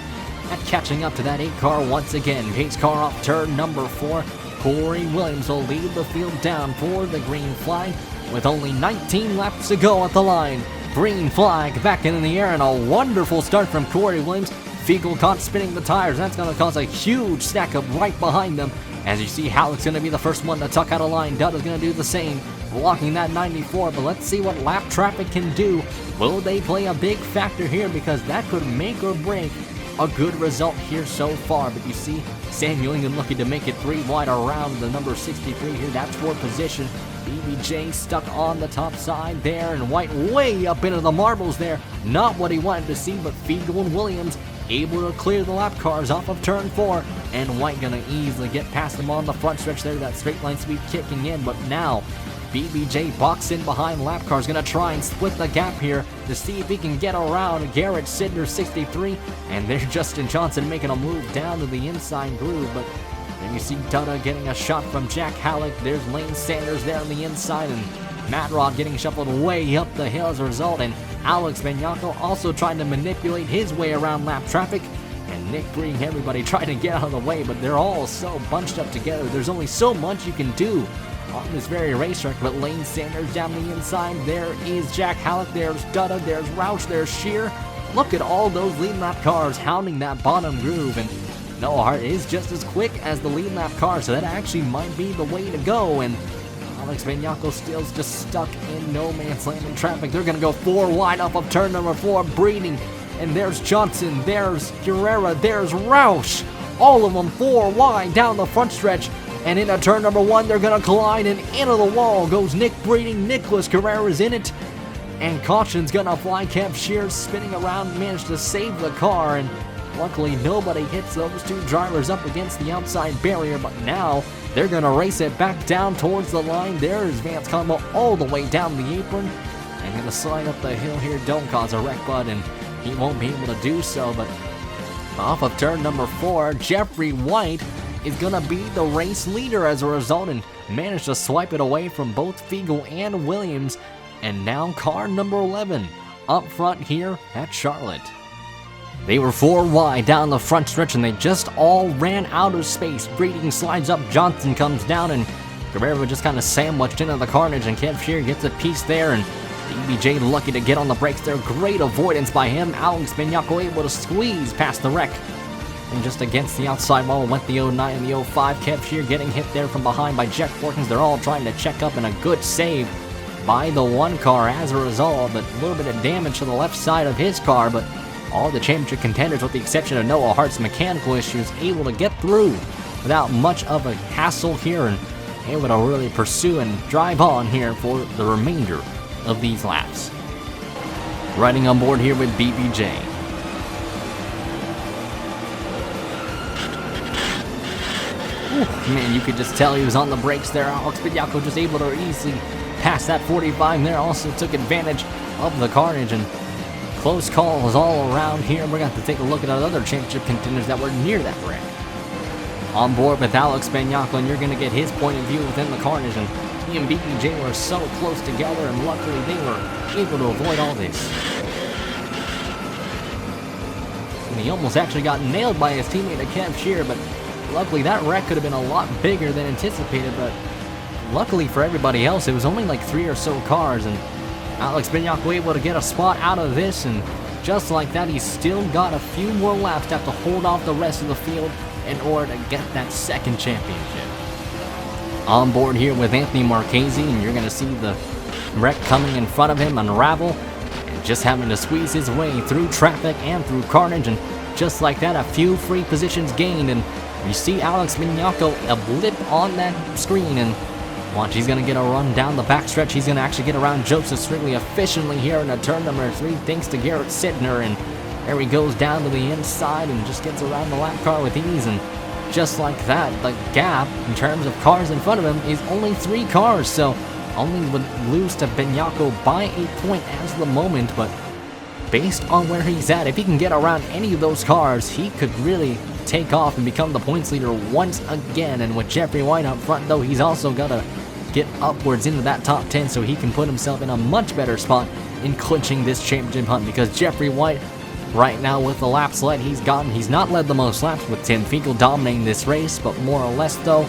at catching up to that 8 car once again. Pace car off turn number 4. Corey Williams will lead the field down for the green flag with only 19 laps to go at the line. Green flag back in the air, and a wonderful start from Corey Williams. Fagel caught spinning the tires. That's going to cause a huge stack up right behind them. As you see, Halleck's going to be the first one to tuck out of line. Dudda's going to do the same, blocking that 94. But let's see what lap traffic can do. Will they play a big factor here? Because that could make or break a good result here so far. But you see, Samuel England looking to make it 3 wide around the number 63 here. That's for position. BBJ stuck on the top side there, and White way up into the marbles there. Not what he wanted to see, but Fagel and Williams able to clear the lap cars off of turn 4, and White gonna easily get past them on the front stretch there. That straight line speed kicking in, but now BBJ boxed in behind lap cars, gonna try and split the gap here to see if he can get around Garrett Sidner 63, and there's Justin Johnson making a move down to the inside groove. But then you see Dudda getting a shot from Jack Halleck. There's Lane Sanders there on the inside, and Matt Rod getting shuffled way up the hill as a result, and Alex Benyako also trying to manipulate his way around lap traffic, and Nick Breen, everybody trying to get out of the way, but they're all so bunched up together. There's only so much you can do on this very racetrack. But Lane Sanders down the inside, there is Jack Halleck, there's Dudda, there's Roush, there's Shear. Look at all those lead lap cars hounding that bottom groove, and Noah Hart is just as quick as the lead lap car, so that actually might be the way to go. And Alex Benyako still's just stuck in no man's land in traffic. They're going to go 4 wide off of turn number 4, Breeding. And there's Johnson, there's Guerrera, there's Roush. All of them 4 wide down the front stretch. And into turn number 1, they're going to collide, and into the wall goes Nick Breeding. Nicholas Guerrera's in it. And caution's going to fly. Kev Shears spinning around, managed to save the car. And luckily, nobody hits those 2 drivers up against the outside barrier, but now they're going to race it back down towards the line. There's Vance Combo all the way down the apron, and going to slide up the hill here. Don't cause a wreck, bud, and he won't be able to do so. But off of turn number 4, Jeffrey White is going to be the race leader as a result, and managed to swipe it away from both Fagel and Williams. And now car number 11 up front here at Charlotte. They were 4 wide down the front stretch, and they just all ran out of space. Breeding slides up, Johnson comes down, and Guerrero just kind of sandwiched into the carnage, and Kev Shear gets a piece there, and BBJ lucky to get on the brakes there. Great avoidance by him. Alex Benyako able to squeeze past the wreck, and just against the outside wall went the 09 and the 05. Kev Shear getting hit there from behind by Jeff Forkins. They're all trying to check up, and a good save by the 1 car as a result, but a little bit of damage to the left side of his car. But all the championship contenders, with the exception of Noah Hart's mechanical issues, able to get through without much of a hassle here, and able to really pursue and drive on here for the remainder of these laps. Riding on board here with BBJ. Ooh, man, you could just tell he was on the brakes there. Alex Benyako just able to easily pass that 45 there. Also took advantage of the carnage, and close calls all around here. We're going to have to take a look at other championship contenders that were near that wreck. On board with Alex Benyako, and you're going to get his point of view within the carnage. And he and BBJ were so close together, and luckily they were able to avoid all this. And he almost actually got nailed by his teammate Kev Shear, but luckily that wreck could have been a lot bigger than anticipated. But luckily for everybody else, it was only like 3 or so cars, and Alex Benyako able to get a spot out of this, and just like that, he's still got a few more laps to have to hold off the rest of the field in order to get that 2nd championship. on board here with Anthony Marchese, and you're going to see the wreck coming in front of him unravel, and just having to squeeze his way through traffic and through carnage, and just like that, a few free positions gained, and you see Alex Vignacco a blip on that screen, and watch, he's going to get a run down the backstretch. He's going to actually get around Joseph Strigley efficiently here in a turn number 3, thanks to Garrett Sidner, and there he goes down to the inside and just gets around the lap car with ease, and just like that, the gap in terms of cars in front of him is only 3 cars, so only would lose to Vignacco by a point as the moment, but based on where he's at, if he can get around any of those cars, he could really take off and become the points leader once again. And with Jeffrey White up front, though, he's also got to get upwards into that top 10 so he can put himself in a much better spot in clinching this championship hunt, because Jeffrey White right now with the laps led he's not led the most laps, with Tim Finkel dominating this race, but more or less though,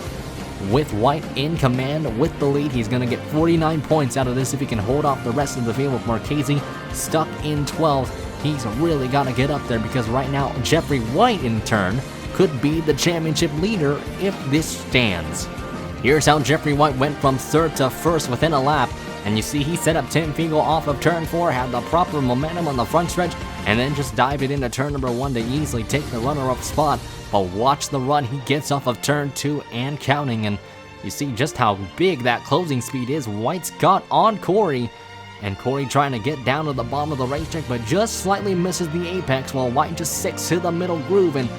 with White in command with the lead, he's going to get 49 points out of this if he can hold off the rest of the field, with Marchese stuck in 12th. He's really got to get up there, because right now Jeffrey White in turn could be the championship leader if this stands. Here's how Jeffrey White went from 3rd to 1st within a lap, and you see he set up Tim Finkel off of turn 4, had the proper momentum on the front stretch, and then just dived it into turn number 1 to easily take the runner-up spot. But watch the run he gets off of turn 2 and counting, and you see just how big that closing speed is. White's got on Corey, and Corey trying to get down to the bottom of the racetrack, but just slightly misses the apex, while White just sticks to the middle groove, and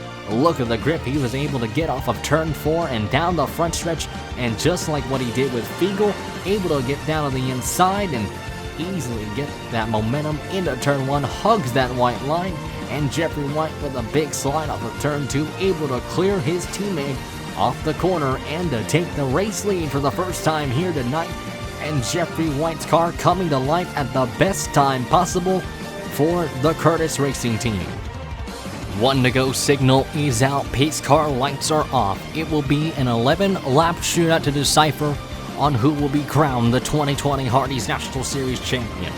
look at the grip he was able to get off of turn 4 and down the front stretch, and just like what he did with Fiegel, able to get down to the inside and easily get that momentum into turn 1, hugs that white line, and Jeffrey White with a big slide off of turn 2, able to clear his teammate off the corner and to take the race lead for the first time here tonight. And Jeffrey White's car coming to life at the best time possible for the Curtis Racing team. 1 to go signal is out, pace car lights are off. It will be an 11-lap shootout to decipher on who will be crowned the 2020 Hardee's National Series champion.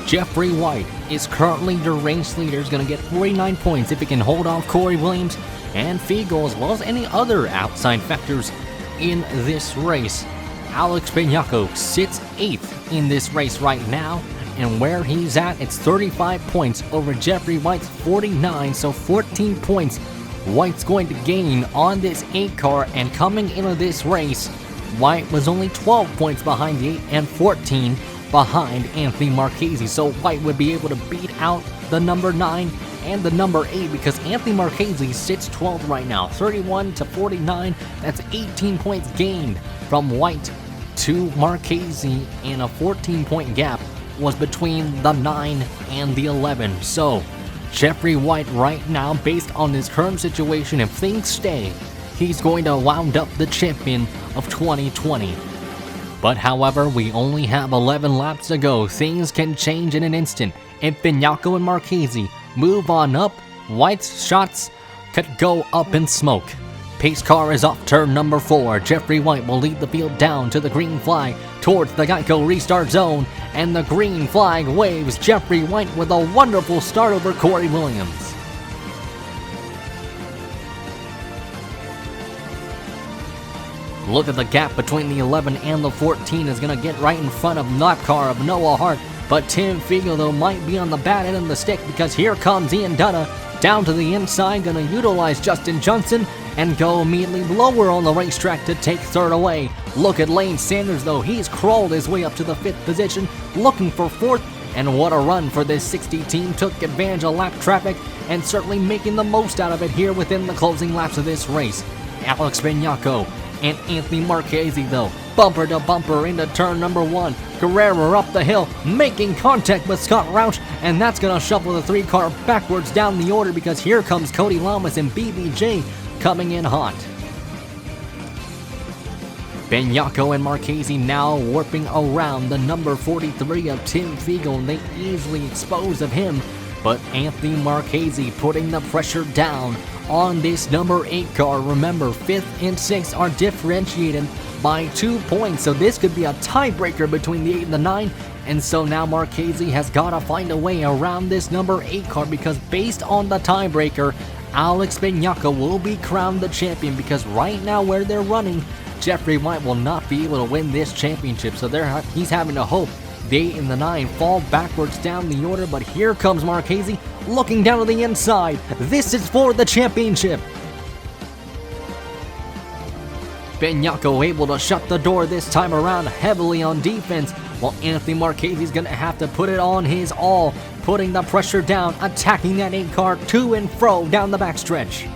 Jeffrey White is currently the race leader, is going to get 49 points if he can hold off Corey Williams and Fiegel, as well as any other outside factors in this race. Alex Vignacco sits 8th in this race right now, and where he's at, it's 35 points over Jeffrey White's 49, so 14 points White's going to gain on this 8 car. And coming into this race, White was only 12 points behind the 8 and 14 behind Anthony Marchese, so White would be able to beat out the number 9 and the number 8, because Anthony Marchese sits 12th right now, 31 to 49. That's 18 points gained from White to Marchese, and a 14-point gap was between the 9 and the 11. So Jeffrey White right now, based on his current situation, if things stay, he's going to wound up the champion of 2020. But however, we only have 11 laps to go. Things can change in an instant. If Vignacco and Marchese move on up, White's shots could go up in smoke. Pace car is off turn number 4. Jeffrey White will lead the field down to the green flag towards the Geico restart zone, and the green flag waves. Jeffrey White with a wonderful start over Corey Williams. Look at the gap between the 11 and the 14 is going to get right in front of lap car of Noah Hart, but Tim Fiegel though might be on the bad end of the stick, because here comes Ian Dunna down to the inside, going to utilize Justin Johnson and go immediately lower on the racetrack to take 3rd away. Look at Lane Sanders though, he's crawled his way up to the 5th position, looking for 4th, and what a run for this 60 team. Took advantage of lap traffic and certainly making the most out of it here within the closing laps of this race. Alex Vignacco and Anthony Marchese though, bumper to bumper into turn number 1. Guerrero up the hill, making contact with Scott Roush, and that's going to shuffle the 3 car backwards down the order, because here comes Cody Lamas and BBJ coming in hot. Vignacco and Marchese now warping around the number 43 of Tim Fiegel, and they easily expose of him, but Anthony Marchese putting the pressure down on this number 8 car. Remember, 5th and 6th are differentiated by 2 points, so this could be a tiebreaker between the 8 and the 9, and so now Marchese has got to find a way around this number 8 car, because based on the tiebreaker, Alex Vignacco will be crowned the champion, because right now where they're running, Jeffrey White will not be able to win this championship, so he's having to hope the 8 and the 9 fall backwards down the order, but here comes Marchese looking down to the inside. This is for the championship. Benyako able to shut the door this time around heavily on defense, while Anthony Marchese is going to have to put it on his all, putting the pressure down, attacking that 8 car to and fro down the backstretch.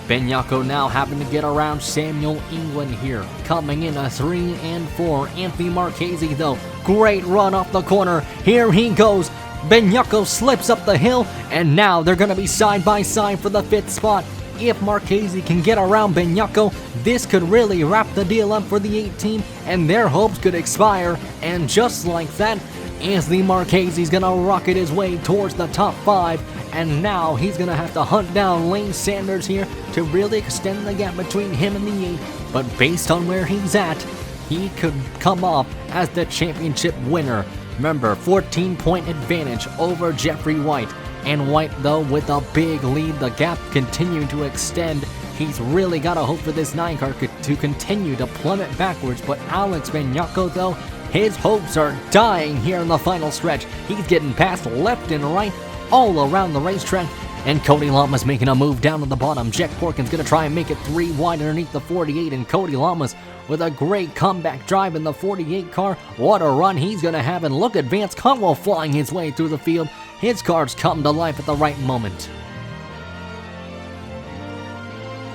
Benyako now having to get around Samuel England here, coming in a 3 and 4. Anthony Marchese though, great run off the corner. Here he goes. Benyako slips up the hill, and now they're going to be side by side for the 5th spot. If Marchese can get around Benyako, this could really wrap the deal up for the 8 team, and their hopes could expire. And just like that, Anthony Marchese's going to rocket his way towards the top 5, and now he's going to have to hunt down Lane Sanders here to really extend the gap between him and the 8. But based on where he's at, he could come off as the championship winner. Remember, 14-point advantage over Jeffrey White. And White, though, with a big lead, the gap continuing to extend. He's really got to hope for this 9 car to continue to plummet backwards. But Alex Benyako, though, his hopes are dying here in the final stretch. He's getting past left and right all around the racetrack. And Cody Lamas making a move down to the bottom. Jack Porkins going to try and make it 3 wide underneath the 48. And Cody Lamas with a great comeback drive in the 48 car. What a run he's going to have. And look at Vance Conwell flying his way through the field. His cars come to life at the right moment.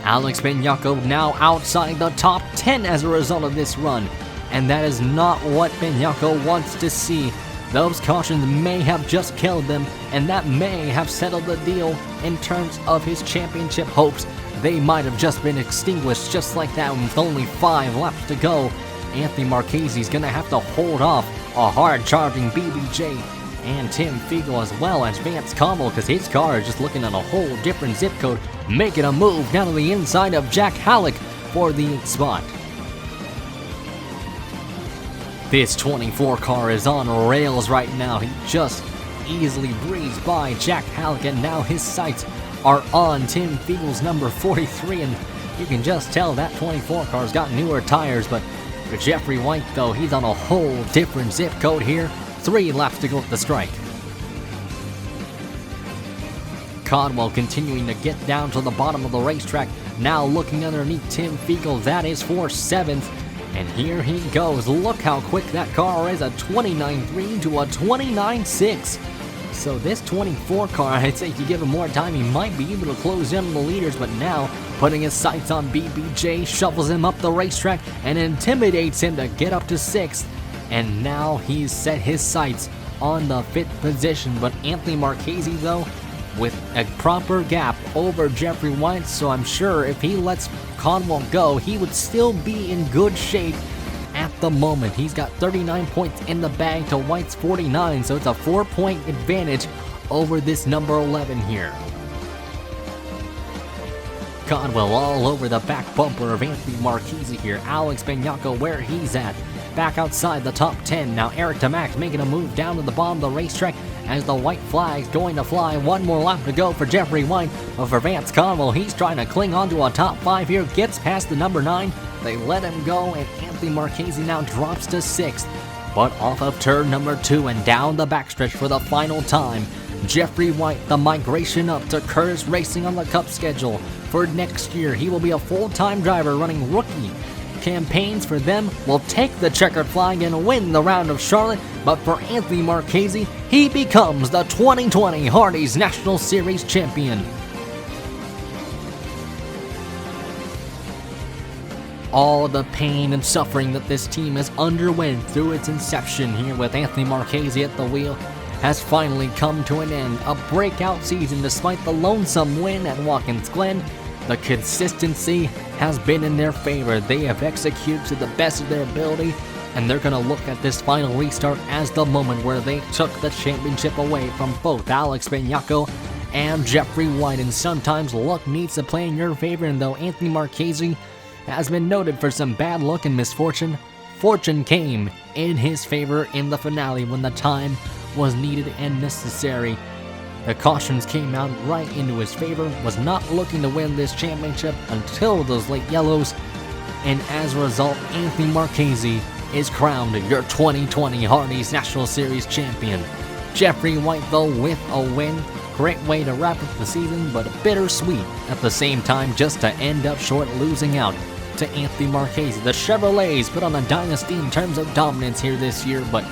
Alex Benyako now outside the top 10 as a result of this run. And that is not what Benyako wants to see. Those cautions may have just killed them, and that may have settled the deal in terms of his championship hopes. They might have just been extinguished just like that with only 5 laps to go. Anthony Marchese is going to have to hold off a hard-charging BBJ and Tim Fiegel, as well as Vance Conwell, because his car is just looking at a whole different zip code, making a move down to the inside of Jack Halleck for the 8th spot. This 24 car is on rails right now. He just easily breezed by Jack Halleck, and now his sights are on Tim Fiegel's number 43, and you can just tell that 24 car's got newer tires. But for Jeffrey White, though, he's on a whole different zip code here. 3 laps to go at the strike. Conwell continuing to get down to the bottom of the racetrack, now looking underneath Tim Fiegel. That is for 7th. And here he goes. Look how quick that car is, a 29.3 to a 29.6. So this 24 car, I'd say if you give him more time, he might be able to close in on the leaders. But now, putting his sights on BBJ, shuffles him up the racetrack and intimidates him to get up to 6th. And now he's set his sights on the 5th position. But Anthony Marchese, though, with a proper gap over Jeffrey White, so I'm sure if he lets Conwell go, he would still be in good shape at the moment. He's got 39 points in the bag to White's 49, so it's a 4-point advantage over this number 11 here. Conwell all over the back bumper of Anthony Marchese here. Alex Benyako where he's at, back outside the top 10. Now Eric DeMax making a move down to the bottom of the racetrack as the white flag's going to fly. 1 more lap to go for Jeffrey White. But for Vance Conwell, he's trying to cling on to a top 5 here. Gets past the number 9. They let him go, and Anthony Marchese now drops to 6th. But off of turn number 2 and down the backstretch for the final time, Jeffrey White, the migration up to Curtis Racing on the Cup schedule. For next year, he will be a full-time driver running rookie campaigns for them, will take the checkered flag and win the round of Charlotte. But for Anthony Marchese, he becomes the 2020 Hardee's National Series champion. All the pain and suffering that this team has underwent through its inception here with Anthony Marchese at the wheel has finally come to an end. A breakout season despite the lonesome win at Watkins Glen. The consistency has been in their favor. They have executed to the best of their ability, and they're going to look at this final restart as the moment where they took the championship away from both Alex Benyako and Jeffrey White. And sometimes luck needs to play in your favor, and though Anthony Marchese has been noted for some bad luck and misfortune, fortune came in his favor in the finale when the time was needed and necessary. The cautions came out right into his favor, was not looking to win this championship until those late yellows, and as a result, Anthony Marchese is crowned your 2020 Hardee's National Series champion. Jeffrey White, though, with a win. Great way to wrap up the season, but bittersweet at the same time just to end up short, losing out to Anthony Marchese. The Chevrolets put on a dynasty in terms of dominance here this year, but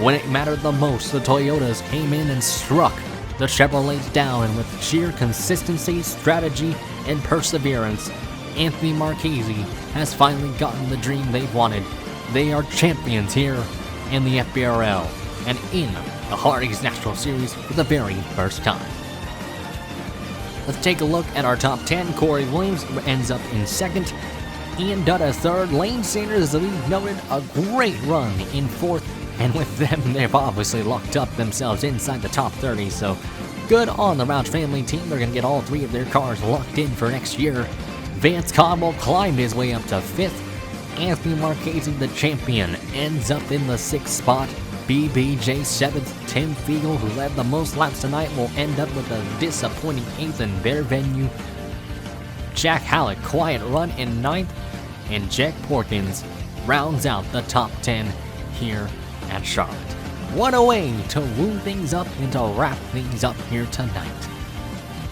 when it mattered the most, the Toyotas came in and struck the Chevrolets down, and with sheer consistency, strategy, and perseverance, Anthony Marchese has finally gotten the dream they've wanted. They are champions here in the FBRL and in the Hardee's National Series for the very first time. Let's take a look at our top 10. Corey Williams ends up in second, Ian Dutta third, Lane Sanders, as we've noted, a great run in fourth, and with them, they've obviously locked up themselves inside the top 30, so good on the Roush family team. They're going to get all three of their cars locked in for next year. Vance Cobble climbed his way up to 5th. Anthony Marchese, the champion, ends up in the 6th spot. BBJ 7th. Tim Fiegel, who led the most laps tonight, will end up with a disappointing 8th in their venue. Jack Halleck, quiet run in 9th. And Jack Porkins rounds out the top 10 here at Charlotte. What a way to woo things up and to wrap things up here tonight.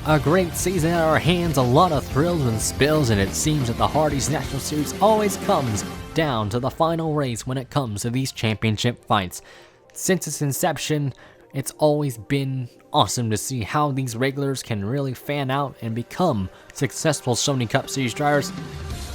A great season at our hands, a lot of thrills and spills, and it seems that the Hardee's National Series always comes down to the final race when it comes to these championship fights. Since its inception, it's always been awesome to see how these regulars can really fan out and become successful Sony Cup Series drivers.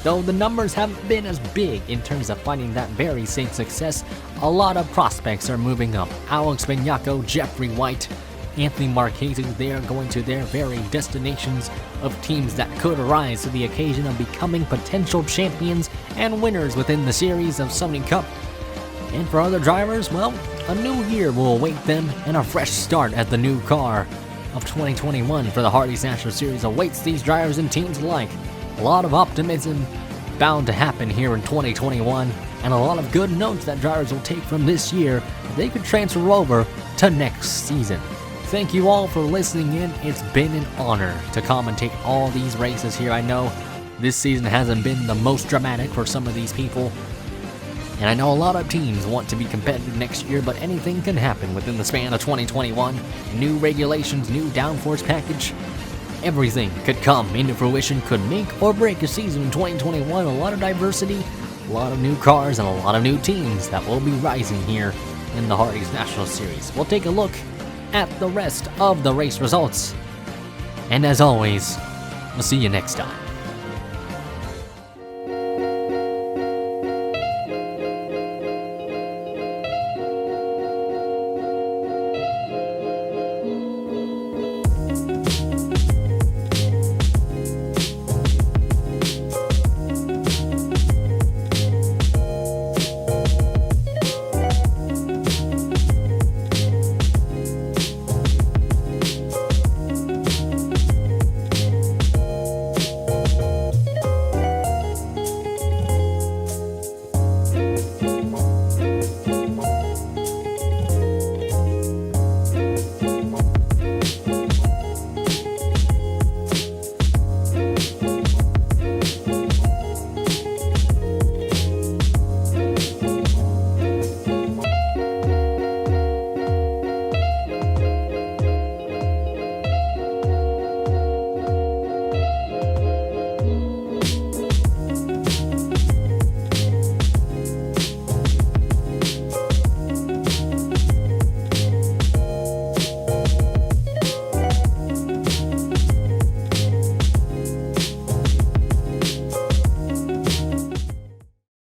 Though the numbers haven't been as big in terms of finding that very same success, a lot of prospects are moving up. Alex Vignacco, Jeffrey White, Anthony Marchese, they are going to their very destinations of teams that could rise to the occasion of becoming potential champions and winners within the series of Sony Cup. And for other drivers, well, a new year will await them, and a fresh start at the new car of 2021 for the Hardee's National Series awaits these drivers and teams alike. A lot of optimism bound to happen here in 2021, and a lot of good notes that drivers will take from this year that they could transfer over to next season. Thank you all for listening in. It's been an honor to commentate all these races here. I know this season hasn't been the most dramatic for some of these people, and I know a lot of teams want to be competitive next year, but anything can happen within the span of 2021. New regulations, new downforce package, everything could come into fruition, could make or break a season in 2021. A lot of diversity, a lot of new cars, and a lot of new teams that will be rising here in the Hardee's National Series. We'll take a look at the rest of the race results. And as always, we'll see you next time.